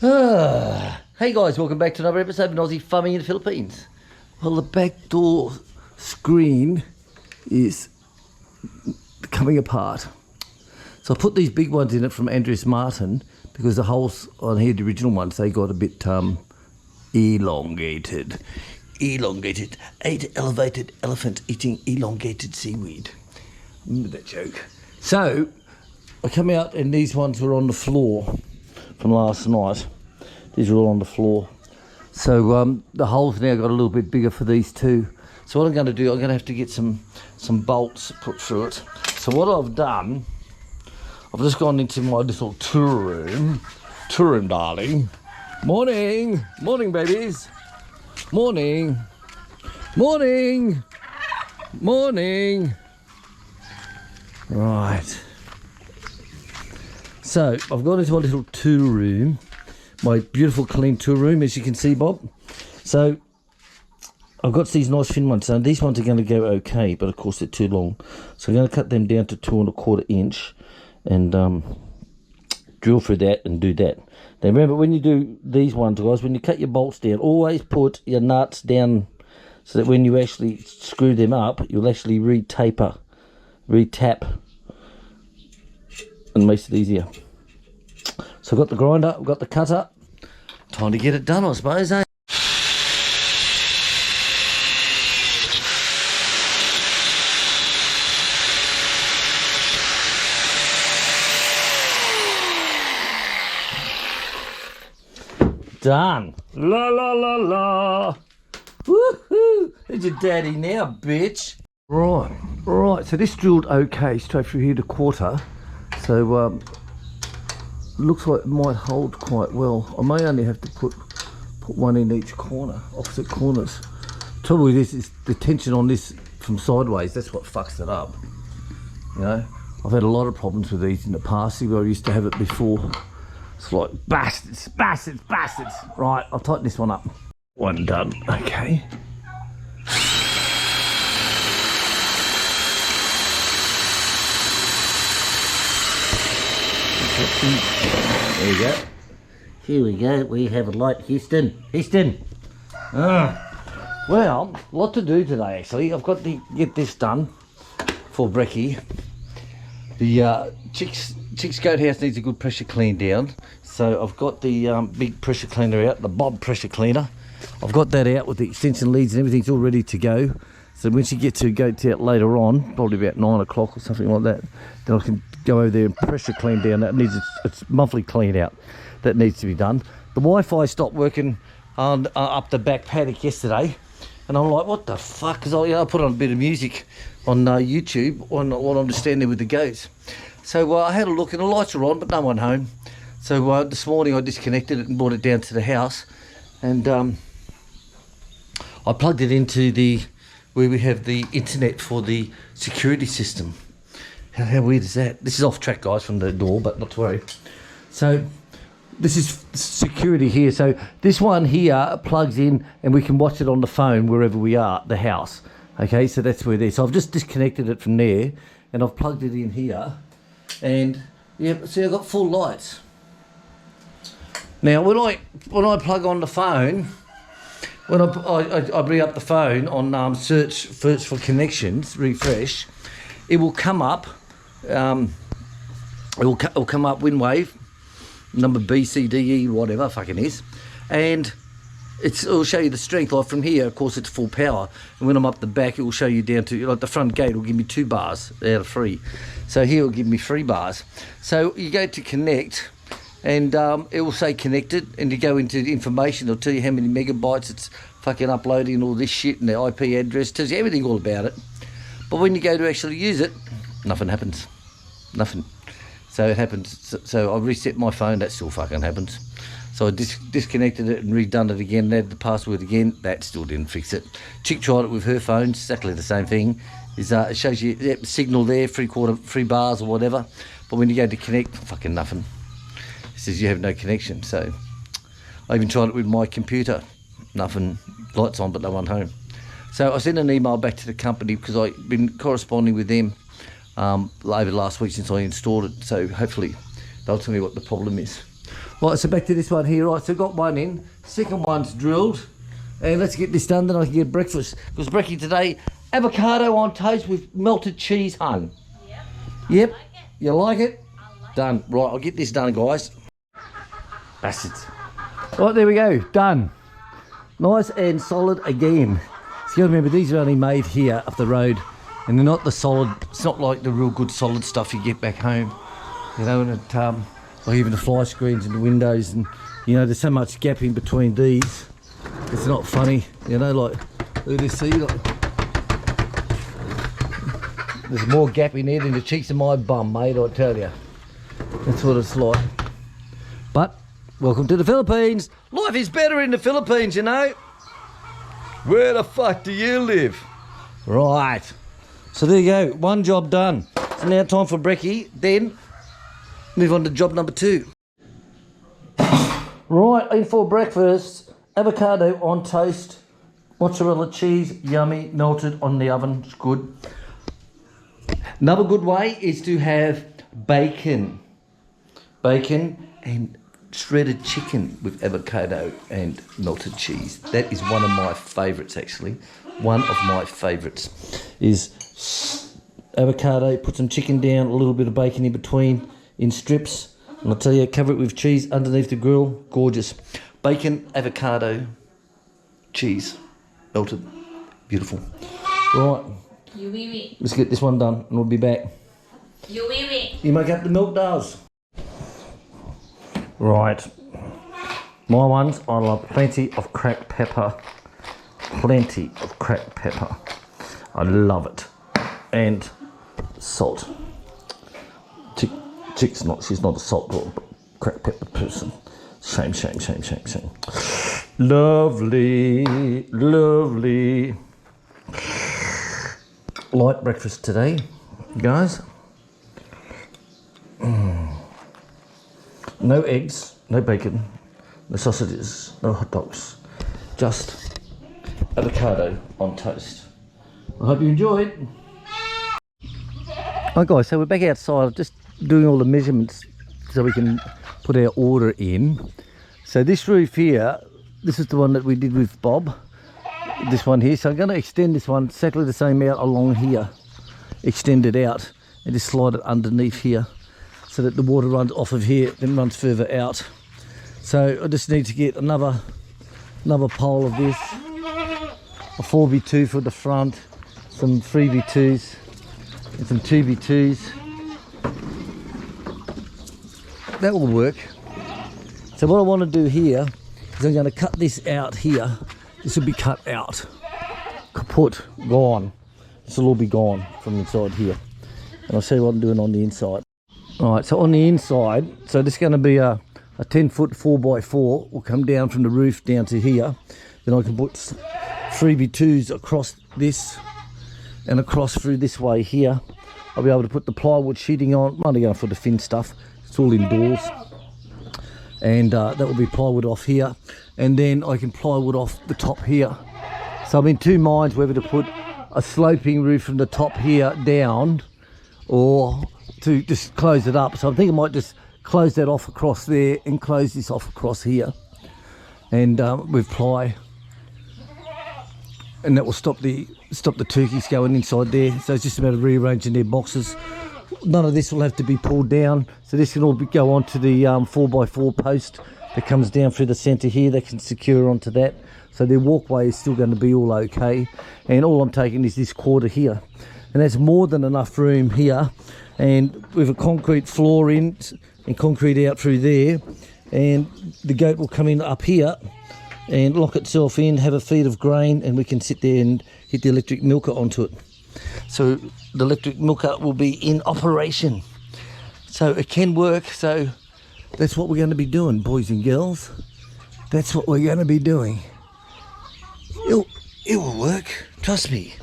Hey guys, welcome back to another episode of Aussie Farming in the Philippines. Well, the back door screen is coming apart. So I put these big ones in it from Andres Martin because the holes on here, the original ones, they got a bit elongated. Elongated. 8 elevated elephants eating elongated seaweed. Remember that joke? So I come out and these ones were on the floor from last night. These are all on the floor. So the holes now got a little bit bigger for these two. So what I'm going to do, I'm going to have to get some bolts put through it. So what I've done, I've just gone into my little tour room, darling. Morning, morning, babies. Morning, morning, morning. Right. So I've gone into my little tool room, my beautiful clean tool room, as you can see, Bob. So I've got these nice thin ones. So these ones are going to go okay, but of course they're too long. So I'm going to cut them down to 2¼ inch and drill through that and do that. Now remember, when you do these ones, guys, when you cut your bolts down, always put your nuts down so that when you actually screw them up, you'll actually re-tap, and makes it easier. So I've got the grinder, I've got the cutter. Time to get it done, I suppose, eh? Done. La la la la. Woohoo! Who's your daddy now, bitch? Right. So this drilled okay straight through here to 1/4. So looks like it might hold quite well. I may only have to put one in each corner, opposite corners. Trouble with this is the tension on this from sideways. That's what fucks it up. You know, I've had a lot of problems with these in the past. See where I used to have it before. It's like bastards. Right, I'll tighten this one up. One done. Okay. There we go. Here we go. We have a light. Houston. Well, a lot to do today, actually. I've got to get this done for brekkie. The chicks goat house needs a good pressure clean down. So I've got the big pressure cleaner out, the Bob pressure cleaner. I've got that out with the extension leads and everything's all ready to go. So when she gets her goats out later on, probably about 9 o'clock or something like that, then I can go over there and pressure clean down. That needs its monthly clean out. That needs to be done. The Wi-Fi stopped working on up the back paddock yesterday, and I'm like, what the fuck? Because I put on a bit of music on YouTube while I'm just standing there with the goats. So I had a look, and the lights are on, but no one home. So this morning I disconnected it and brought it down to the house, and I plugged it into where we have the internet for the security system. How weird is that? This is off track, guys, from the door, but not to worry. So this is security here. So this one here plugs in and we can watch it on the phone wherever we are, the house. Okay, so that's where it is. So I've just disconnected it from there and I've plugged it in here. And yeah, see, I've got full lights. Now when I plug on the phone, when I bring up the phone on search for connections, refresh, it will come up. It will come up WinWave number B, C, D, E, whatever fucking is, and it'll show you the strength. Like from here, of course, it's full power, and when I'm up the back, it will show you down to, like, the front gate will give me 2 bars out of 3. So here it'll give me 3 bars. So you go to connect, and it will say connected, and you go into the information. It'll tell you how many megabytes it's fucking uploading and all this shit, and the IP address tells you everything all about it. But when you go to actually use it, nothing happens. Nothing. So it happens. So I reset my phone, that still fucking happens. So I disconnected it and redone it again, added the password again, that still didn't fix it. Chick tried it with her phone, exactly the same thing. It shows you signal there, 3 bars or whatever. But when you go to connect, fucking nothing. It says you have no connection. So I even tried it with my computer. Nothing, lights on but no one home. So I sent an email back to the company because I've been corresponding with them over the last week since I installed it. So hopefully they'll tell me what the problem is. Right, so back to this one here. Right, so got one in. Second one's drilled. And let's get this done, then I can get breakfast. Because brekkie today, avocado on toast with melted cheese, hun. Yep. Like you like it? Like done. Right, I'll get this done, guys. Bastards. Right, there we go. Done. Nice and solid again. So you gotta remember, these are only made here up the road. And they're not the solid, it's not like the real good solid stuff you get back home. You know, and it, like even the fly screens and the windows, and you know, there's so much gap in between these. It's not funny, you know, like, look at this, see, like, there's more gap in there than the cheeks of my bum, mate, I tell you. That's what it's like. But, welcome to the Philippines. Life is better in the Philippines, you know. Where the fuck do you live? Right. So there you go, one job done. So now time for brekkie, then move on to job number 2. Right, in for breakfast, avocado on toast, mozzarella cheese, yummy, melted on the oven, it's good. Another good way is to have bacon. Bacon and shredded chicken with avocado and melted cheese. That is one of my favourites, actually. One of my favourites is avocado, put some chicken down, a little bit of bacon in between in strips, and I'll tell you, cover it with cheese underneath the grill, gorgeous. Bacon, avocado, cheese, melted, beautiful. Right, let's get this one done and we'll be back. You make up the milk dolls. Right, my ones, I love plenty of cracked pepper. Plenty of cracked pepper. I love it. And salt. Chick's not, she's not a salt but cracked pepper person. Shame, shame, shame, shame, shame. Lovely, lovely. Light breakfast today, guys. No eggs, no bacon, no sausages, no hot dogs. Just avocado on toast. I hope you enjoyed. Hi guys, so we're back outside, just doing all the measurements so we can put our order in. So this roof here, this is the one that we did with Bob. This one here, so I'm going to extend this one exactly the same out along here. Extend it out and just slide it underneath here so that the water runs off of here, then runs further out. So I just need to get another pole of this. A 4x2 for the front, some 3x2s and some 2x2s. That will work. So what I want to do here is I'm going to cut this out here. This will be cut out. Kaput, gone. This will all be gone from inside here. And I'll show you what I'm doing on the inside. Alright, so on the inside, so this is going to be a 10-foot 4x4. Will come down from the roof down to here. Then I can put 3x2s across this and across through this way here. I'll be able to put the plywood sheeting on. I'm only going for the thin stuff. It's all indoors. And that will be plywood off here. And then I can plywood off the top here. So I'm in two minds whether to put a sloping roof from the top here down or to just close it up. So I think I might just close that off across there and close this off across here. And with ply. And that will stop the turkeys going inside there. So it's just a matter of rearranging their boxes. None of this will have to be pulled down. So this can all go onto the 4x4 post that comes down through the centre here. They can secure onto that. So their walkway is still going to be all okay. And all I'm taking is this quarter here. And that's more than enough room here. And with a concrete floor in and concrete out through there. And the goat will come in up here and lock itself in, have a feed of grain, and we can sit there and hit the electric milker onto it. So the electric milker will be in operation. So it can work. So that's what we're going to be doing, boys and girls. That's what we're going to be doing. It will work, trust me.